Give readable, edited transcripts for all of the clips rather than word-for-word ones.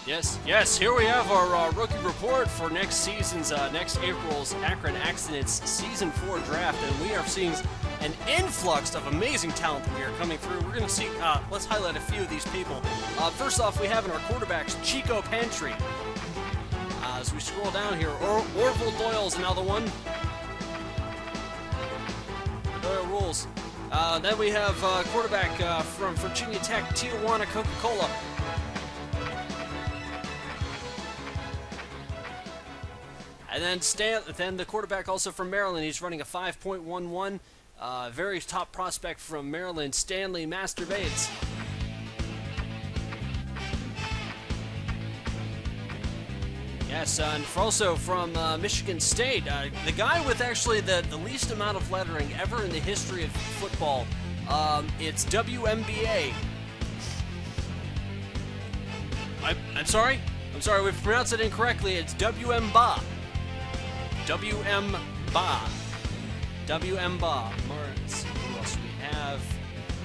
Yes, here we have our rookie report for next season's, next April's Akron Accidents Season 4 draft, and we are seeing an influx of amazing talent that we are coming through. We're going to see, let's highlight a few of these people. First off, we have in our quarterbacks, Chico Pantry. As we scroll down here, Orville Doyle's another one. Doyle rules. Then we have quarterback from Virginia Tech, Tijuana Coca-Cola. And then the quarterback also from Maryland, he's running a 5.11. Very top prospect from Maryland, Stanley Masturbates. Yes, and also from Michigan State, the guy with actually the least amount of lettering ever in the history of football. It's WMBA. I'm sorry, we've pronounced it incorrectly. It's WMBA. WMBA. Let's see who else we have.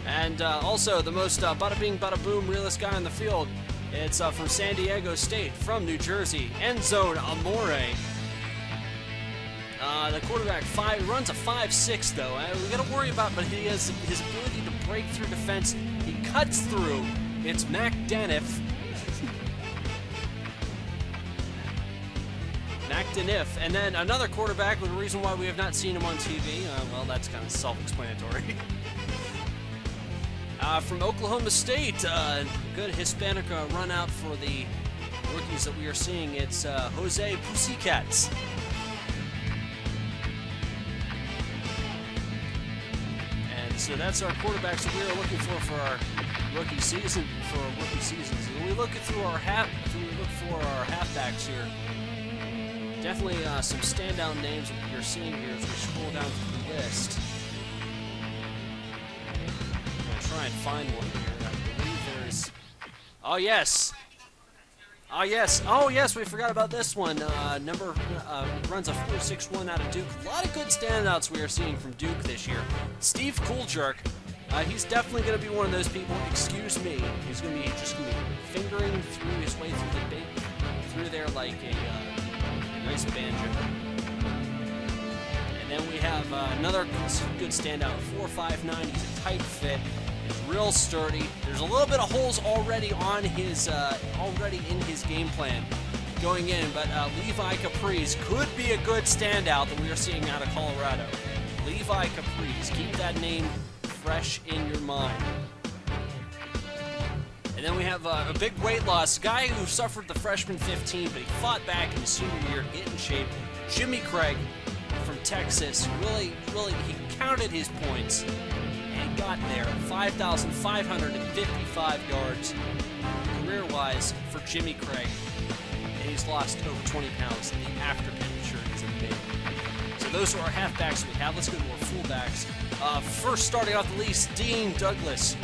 And also the most bada bing, bada boom realest guy on the field. It's from San Diego State, from New Jersey, Endzone Amore. The quarterback runs a 5.6 though. We got to worry about, but he has his ability to break through defense. He cuts through. It's Mac Daniff. Mac Daniff, and then another quarterback with a reason why we have not seen him on TV. Well, that's kind of self-explanatory. From Oklahoma State, good Hispanic run out for the rookies that we are seeing. It's Jose Pussycats. And so that's our quarterbacks that we are looking for our rookie season. When we look through our halfbacks here, definitely some standout names that you're seeing here as we scroll down through the list. Try and find one here. I believe there's. Oh yes. Oh yes, we forgot about this one. Runs a 4.61 out of Duke. A lot of good standouts we are seeing from Duke this year. Steve Cooljerk. He's definitely going to be one of those people. Excuse me. He's going to be fingering through his way through there like a nice banjo. And then we have another good standout. 4.59. He's a tight fit. He's real sturdy. There's a little bit of holes already on his, already in his game plan going in, but Levi Caprice could be a good standout that we are seeing out of Colorado. Levi Caprice, keep that name fresh in your mind. And then we have a big weight loss guy who suffered the freshman 15, but he fought back in his senior year to get in shape. Jimmy Craig from Texas, really, he counted his points. And got there, 5,555 yards career-wise for Jimmy Craig. And he's lost over 20 pounds. The after picture is amazing. So those are our halfbacks we have. Let's go to our fullbacks. First, starting off the list, Dean Douglas.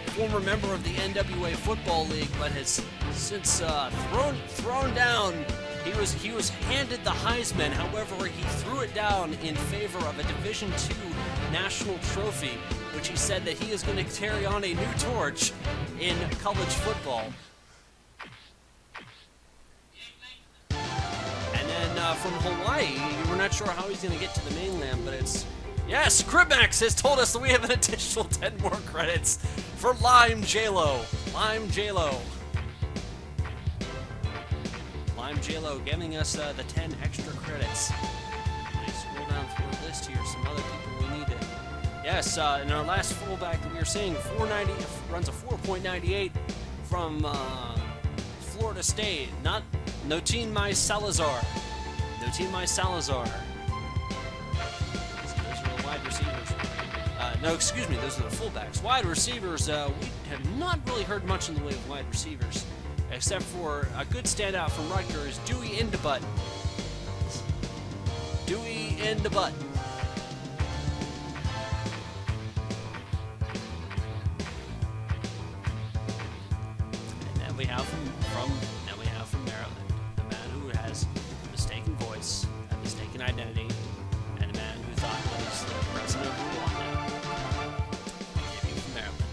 Former member of the NWA Football League, but has since thrown down. He was handed the Heisman, however, he threw it down in favor of a Division II national trophy, which he said that he is going to carry on a new torch in college football. And then from Hawaii, we're not sure how he's going to get to the mainland, but it's... Yes, Cribmax has told us that we have an additional 10 more credits for Lime J-Lo. Lime J-Lo giving us the 10 extra credits. Let's scroll down through our list here, some other people we needed. Yes, in our last fullback that we are seeing, 490 runs a 4.98 from Florida State. Notin Mai Salazar. Those are the wide receivers. No, excuse me, those are the fullbacks. Wide receivers, we have not really heard much in the way of wide receivers, except for a good standout from Rutgers, Dewey Indebutt. And then we have from Maryland, the man who has a mistaken voice, a mistaken identity, and a man who thought he was the president of Rwanda. From Maryland,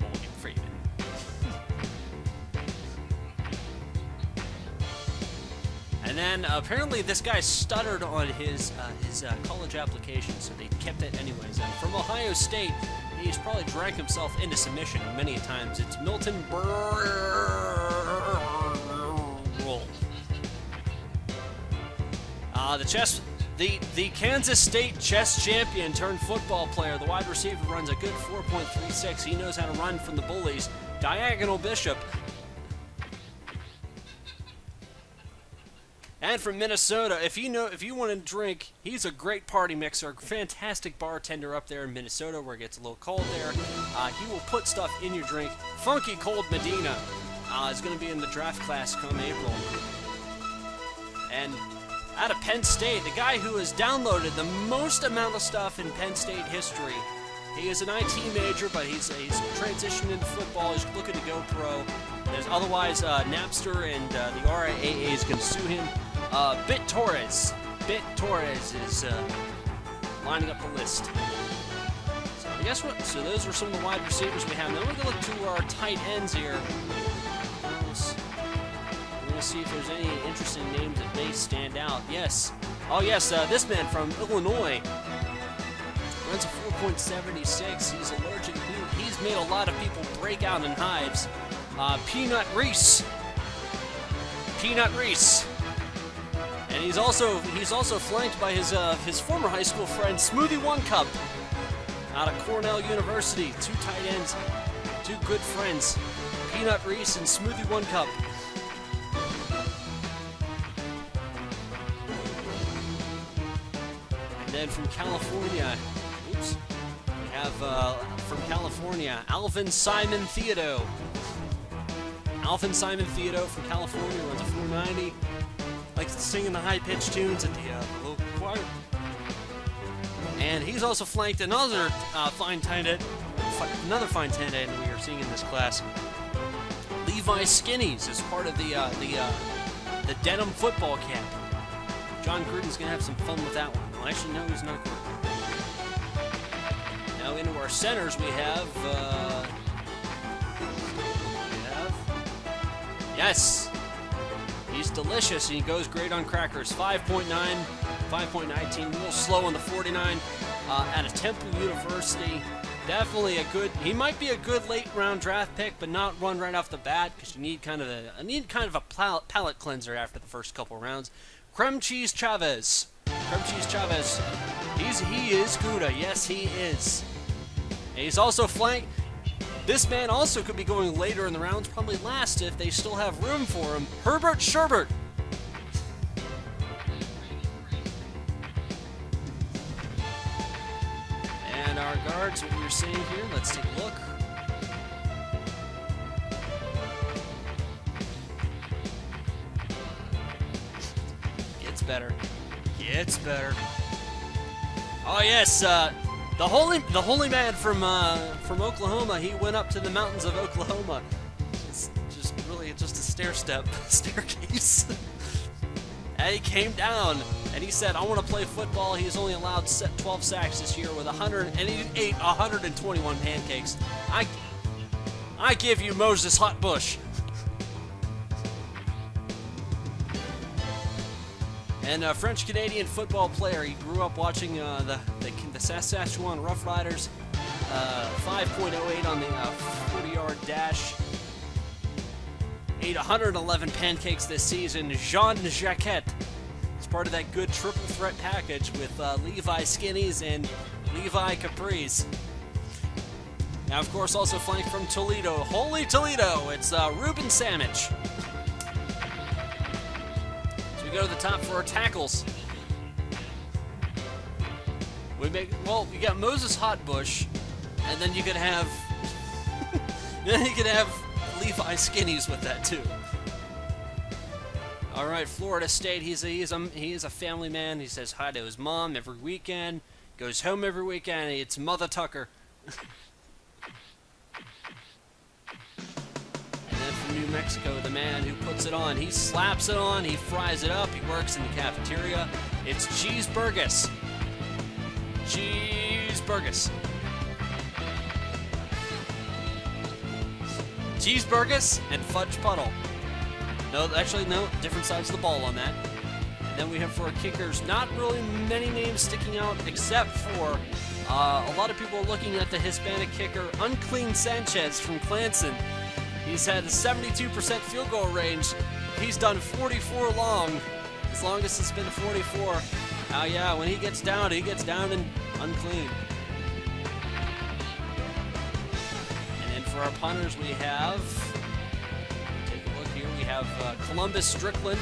Morgan Freeman. And then apparently this guy stuttered on his college application, so they kept it anyways. And from Ohio State, he's probably drank himself into submission many times. It's Milton Berle. The Kansas State chess champion turned football player. The wide receiver runs a good 4.36. He knows how to run from the bullies. Diagonal Bishop. And from Minnesota, if you want to drink, he's a great party mixer, fantastic bartender up there in Minnesota where it gets a little cold there. He will put stuff in your drink. Funky Cold Medina is going to be in the draft class come April. And out of Penn State, the guy who has downloaded the most amount of stuff in Penn State history. He is an IT major, but he's transitioned into football. He's looking to go pro. There's otherwise Napster and the RIAA is going to sue him. Bit Torres is lining up the list. So guess what? So those were some of the wide receivers we have. Now we're going to look to our tight ends here. We're going to see if there's any interesting names that may stand out. Yes. Oh yes, this man from Illinois runs a 4.76. He's allergic. He's made a lot of people break out in hives. Peanut Reese. And he's also flanked by his former high school friend Smoothie One Cup out of Cornell University. Two tight ends, two good friends, Peanut Reese and Smoothie One Cup. And then from California, we have from California, Alvin Simon Theodo. Alvin Simon Theodo from California runs a 490. Likes to sing in the high-pitched tunes at the local choir. And he's also flanked another fine tight end we are seeing in this class. Levi Skinnies is part of the denim football camp. John Gruden's gonna have some fun with that one. Well, actually, no, he's not going. Now into our centers, we have. Yes, he's delicious, and he goes great on crackers. 5.9, 5.19, a little slow on the 49. Out of Temple University, definitely a good. He might be a good late-round draft pick, but not one right off the bat because you need kind of a palate cleanser after the first couple rounds. Creme Cheese Chavez. He is Gouda. Yes, he is. And he's also flanked. This man also could be going later in the rounds, probably last if they still have room for him. Herbert Sherbert. And our guards, what we're seeing here, let's take a look. Gets better. Oh yes, the holy man from Oklahoma. He went up to the mountains of Oklahoma. It's just a staircase. And he came down and he said, "I want to play football." He's only allowed 12 sacks this year with 100, and he ate 121 pancakes. I give you Moses Hotbush. And a French-Canadian football player. He grew up watching the Saskatchewan Roughriders. 5.08 on the 40-yard dash. Ate 111 pancakes this season. Jean Jacquet is part of that good triple threat package with Levi Skinnies and Levi Capris. Now, of course, also flanked from Toledo. Holy Toledo! It's Ruben Samich. Go to the top for our tackles. We got Moses Hotbush, and then you could have Levi Skinnies with that too. All right, Florida State. He is a family man. He says hi to his mom every weekend. Goes home every weekend. It's Mother Tucker. New Mexico, the man who puts it on. He slaps it on, he fries it up, he works in the cafeteria. It's Cheeseburgus. Cheeseburgus and Fudge Puddle. No, actually, no, different sides of the ball on that. Then we have for our kickers, not really many names sticking out except for a lot of people looking at the Hispanic kicker, Unclean Sanchez from Clanson. He's had a 72% field goal range. He's done 44 long. His longest has been 44. Yeah, when he gets down and unclean. And then for our punters, we have, take a look here, we have Columbus Strickland.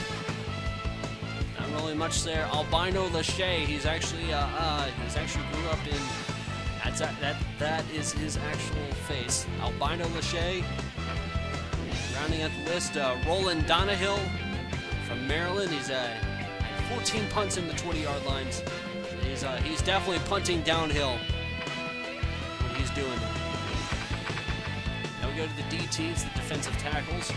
Not really much there. Albino Lachey. He's actually grew up in. That is his actual face. Albino Lachey. Rounding out the list, Roland Donahill from Maryland. He's 14 punts in the 20-yard lines. He's definitely punting downhill. What he's doing. Now we go to the DTs, the defensive tackles.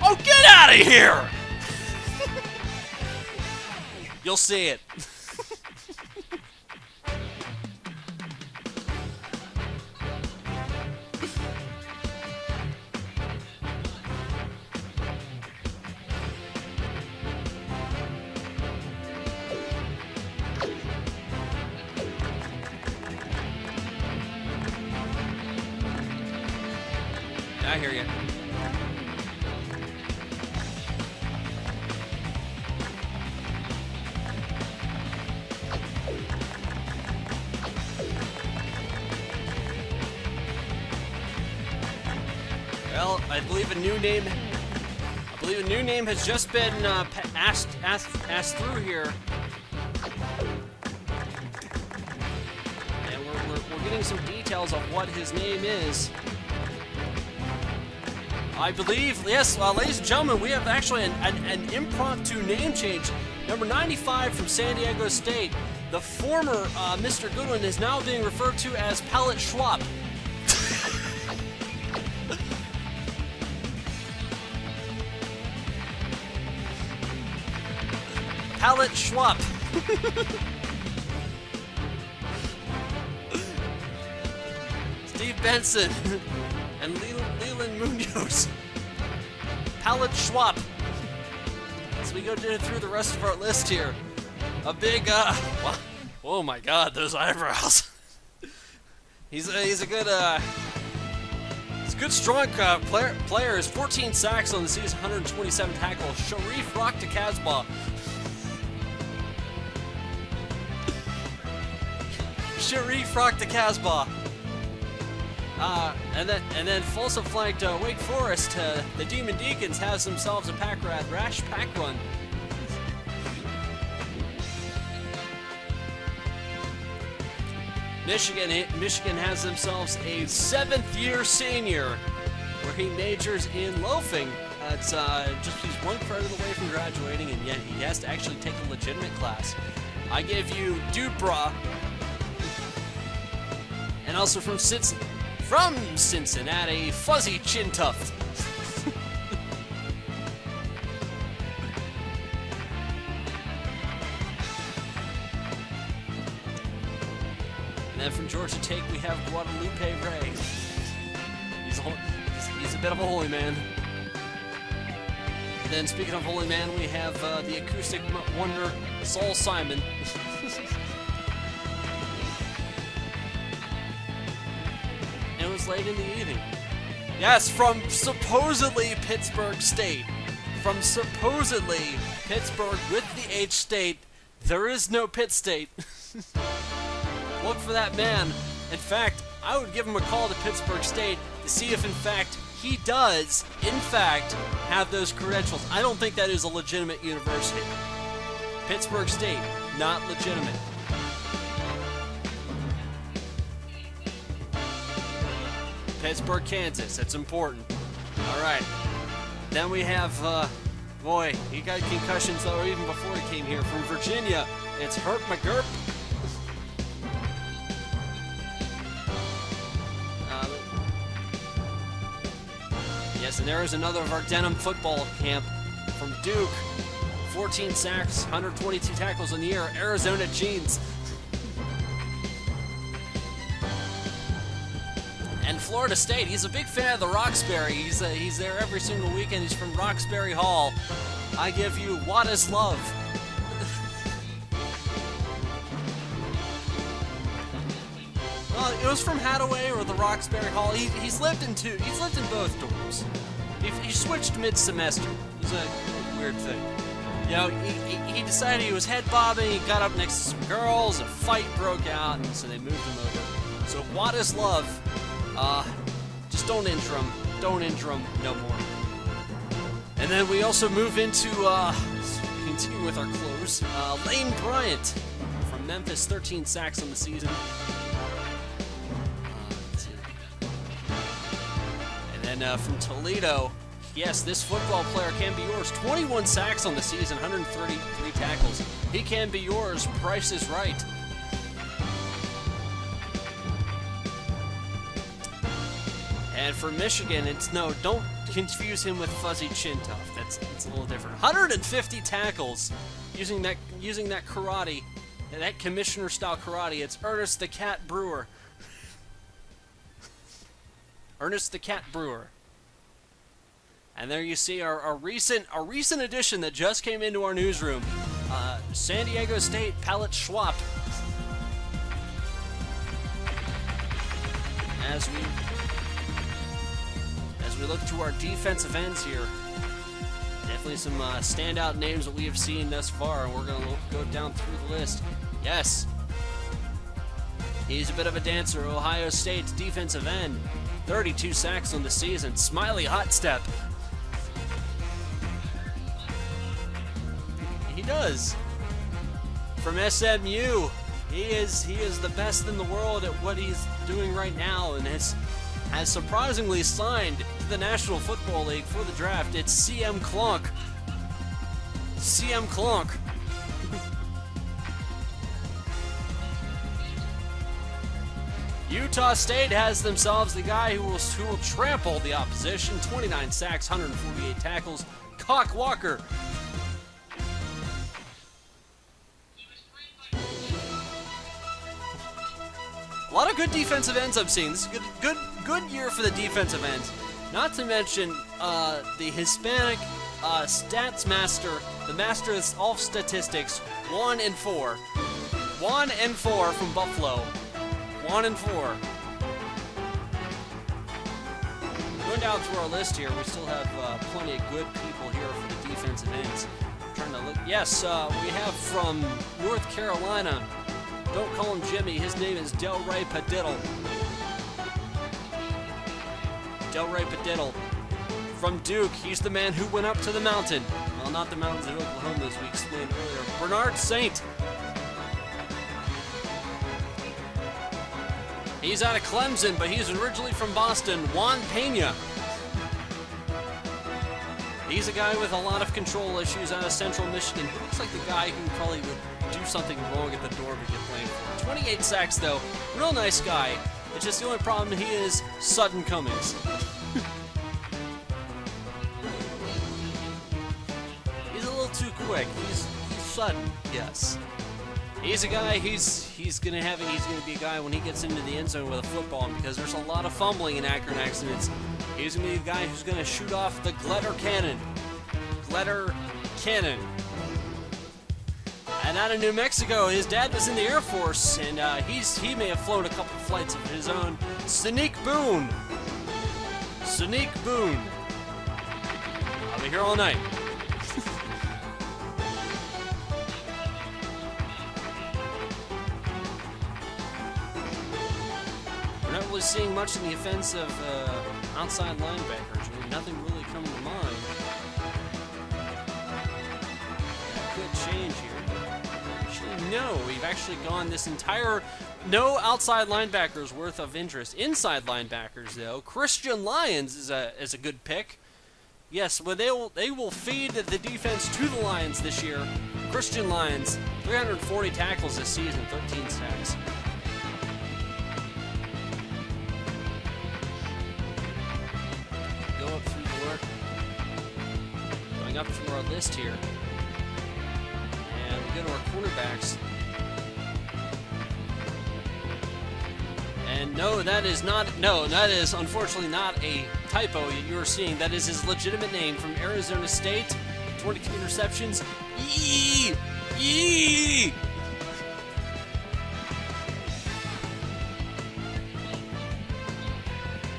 Oh, get out of here! You'll see it. I hear you. Well, I believe a new name has just been asked through here, and we're getting some details of what his name is. I believe, yes, ladies and gentlemen, we have actually an impromptu name change. Number 95 from San Diego State, the former Mr. Goodwin is now being referred to as Pallet Schwab. Pallet Schwab. Steve Benson and Leland Munoz. Pallet Schwab. As we go through the rest of our list here. A big, oh my god, those eyebrows. He's a good, strong player. Has 14 sacks on the season, 127 tackles. Sharif Rock to Casbah. Sharif Rock to Casbah. And then Folsom flanked Wake Forest. The Demon Deacons has themselves a rash pack run. Michigan has themselves a 7th-year senior, where he majors in loafing. He's one credit away from graduating, and yet he has to actually take a legitimate class. I give you Dupra, and also from Cincinnati, Fuzzy Chin Tuft. And then from Georgia Tech, we have Guadalupe Ray. He's a bit of a holy man. And then speaking of holy man, we have the acoustic wonder, Saul Simon. And it was late in the evening. Yes, from supposedly Pittsburgh State. From supposedly Pittsburgh with the H State. There is no Pitt State. Look for that man. In fact, I would give him a call to Pittsburgh State to see if, in fact, he does, in fact, have those credentials. I don't think that is a legitimate university. Pittsburgh State, not legitimate. Pittsburgh, Kansas, that's important. All right. Then we have, boy, he got concussions, though, even before he came here. From Virginia, it's Herb McGurp. Yes, and there is another of our Denham football camp from Duke. 14 sacks, 122 tackles in the year, Arizona Jeans. And Florida State, he's a big fan of the Roxbury. He's there every single weekend. He's from Roxbury Hall. I give you What Is Love. Well, it was from Hadaway or the Roxbury Hall. He's lived in both dorms. He switched mid-semester. It was a weird thing. You know, he decided he was head bobbing. He got up next to some girls. A fight broke out, and so they moved him over. So What Is Love? Just don't enter him. Don't enter him no more. And then we also move into continue with our close. Lane Bryant from Memphis, 13 sacks on the season. And then from Toledo, yes, this football player can be yours. 21 sacks on the season, 133 tackles. He can be yours. Price is right. And for Michigan, don't confuse him with Fuzzy Chintoff. It's a little different. 150 tackles using that karate, that commissioner-style karate. It's Ernest the Cat Brewer. Ernest the Cat Brewer. And there you see our recent addition that just came into our newsroom. San Diego State Pallet Schwab. As we look to our defensive ends here, definitely some standout names that we have seen thus far, and we're going to go down through the list. Yes, he's a bit of a dancer. Ohio State's defensive end, 32 sacks on the season. Smiley Hot Step. He does. From SMU, he is the best in the world at what he's doing right now, and has surprisingly signed to the National Football League for the draft. It's CM Clonk. CM Clonk. Utah State has themselves the guy who will trample the opposition. 29 sacks, 148 tackles. Cock Walker. A lot of good defensive ends I'm seeing. This is a good year for the defensive ends. Not to mention the Hispanic stats master, the master of all statistics, 1 and 4. 1 and 4 from Buffalo. 1 and 4. Going down through our list here, we still have plenty of good people here for the defensive ends. I'm trying to look. Yes, we have from North Carolina. Don't call him Jimmy. His name is Delray Padiddle. Delray Padiddle. From Duke, he's the man who went up to the mountain. Well, not the mountains of Oklahoma, as we explained earlier. Bernard Saint. He's out of Clemson, but he's originally from Boston. Juan Pena. He's a guy with a lot of control issues out of Central Michigan. He looks like the guy who probably would do something wrong at the door to get playing for. 28 sacks, though. Real nice guy. It's just the only problem he is Sudden Cummings. He's a little too quick. He's sudden, yes. He's a guy. He's gonna be a guy when he gets into the end zone with a football, because there's a lot of fumbling in Akron accidents. He's gonna be the guy who's gonna shoot off the Glitter Cannon. Glitter Cannon. And out of New Mexico, his dad was in the Air Force, and he may have flown a couple flights of his own. Sneak Boone. Sneak Boone. I'll be here all night. We're not really seeing much in the offensive outside linebackers. Nothing really coming to mind. That could change here. No, we've actually gone this entire... No outside linebackers worth of interest. Inside linebackers, though. Christian Lyons is a good pick. Yes, but they will feed the defense to the Lions this year. Christian Lyons, 340 tackles this season, 13 sacks. Go up through the work. Going up through our list here. And we go to our cornerbacks. And No, that is not. No, that is unfortunately not a typo you are seeing. That is his legitimate name from Arizona State. 22 interceptions. Yee! Yee!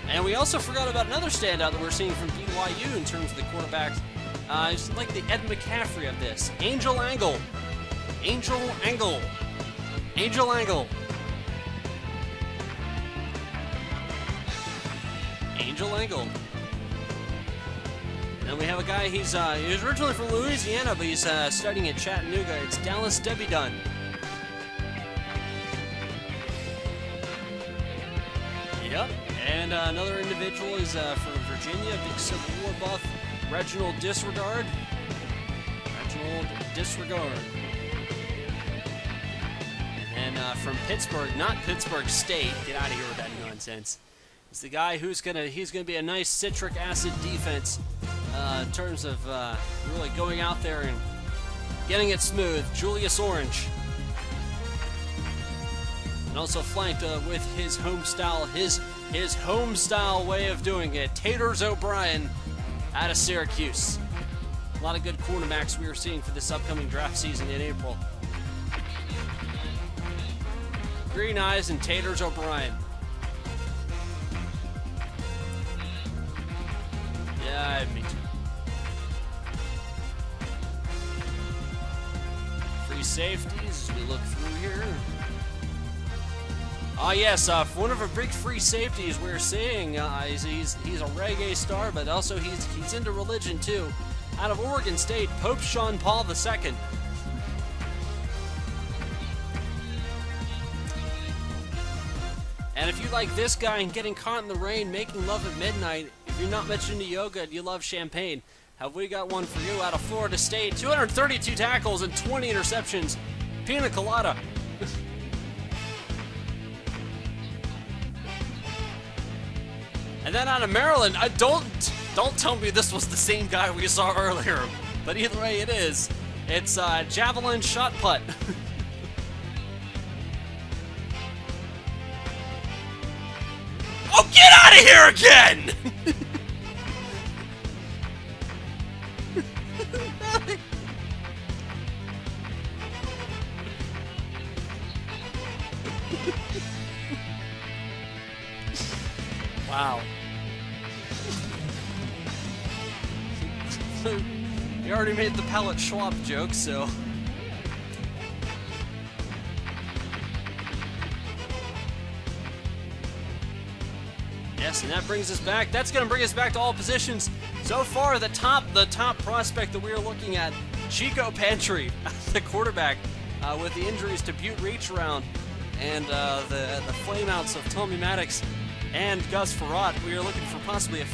And we also forgot about another standout that we're seeing from BYU in terms of the quarterbacks. It's like the Ed McCaffrey of this. Angel Angle. Angel Angle. Angel Angle. Angel Angle. And we have a guy, he was originally from Louisiana, but he's studying at Chattanooga. It's Dallas Debbie Dunn. Yep. And another individual is from Virginia, big Civil War buff, Reginald Disregard. Reginald Disregard. And from Pittsburgh, not Pittsburgh State. Get out of here with that nonsense. It's the guy he's gonna be a nice citric acid defense in terms of really going out there and getting it smooth. Julius Orange. And also flanked with his home style, his home style way of doing it. Taters O'Brien out of Syracuse. A lot of good cornerbacks we are seeing for this upcoming draft season in April. Green Eyes and Taters O'Brien. Yeah, me too. Free safeties as we look through here. Ah, yes, one of our big free safeties we're seeing, he's a reggae star, but also he's into religion too. Out of Oregon State, Pope Sean Paul II. And if you like this guy and getting caught in the rain, making love at midnight, if you're not much into yoga and you love champagne, have we got one for you out of Florida State. 232 tackles and 20 interceptions. Pina Colada. And then out of Maryland, don't tell me this was the same guy we saw earlier, but either way it is. It's Javelin Shot Put. Oh, get out of here again! Wow. We already made the Palette Schwab joke, so... Yes, and that brings us back. That's going to bring us back to all positions. So far, the top prospect that we are looking at, Chico Pantry, the quarterback, with the injuries to Butte Reach Around and the flameouts of Tommy Maddox and Gus Farrat. We are looking for possibly a